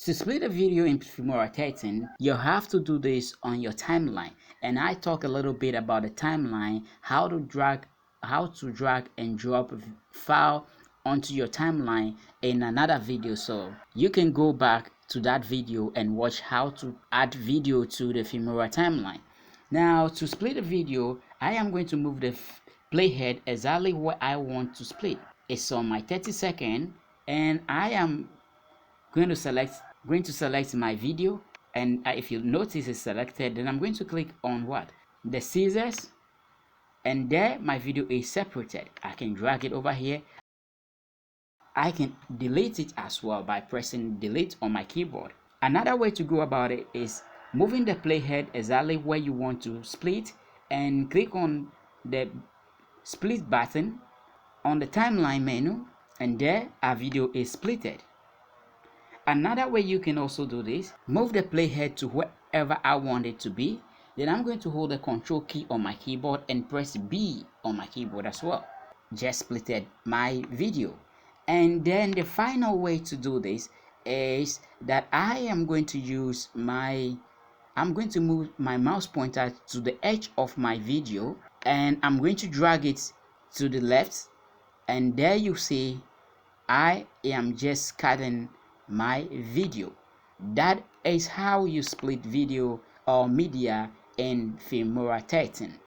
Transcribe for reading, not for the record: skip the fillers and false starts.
To split a video in Filmora 13, you have to do this on your timeline, and I talk a little bit about the timeline, how to drag and drop a file onto your timeline in another video, so you can go back to that video and watch how to add video to the Filmora timeline. Now, to split a video, I am going to move the playhead exactly where I want to split. It's on my 30-second, and I am going to select my video, and if you notice it's selected, then I'm going to click on what? The scissors, and there my video is separated. I can drag it over here. I can delete it as well by pressing delete on my keyboard. Another way to go about it is moving the playhead exactly where you want to split and click on the split button on the timeline menu, and there our video is splitted. Another way you can also do this, move the playhead to wherever I want it to be. Then I'm going to hold the control key on my keyboard and press B on my keyboard as well. Just splitted my video. And then the final way to do this is that I'm going to move my mouse pointer to the edge of my video, and I'm going to drag it to the left, and there you see I am just cutting my video. That is how you split video or media in Filmora 13.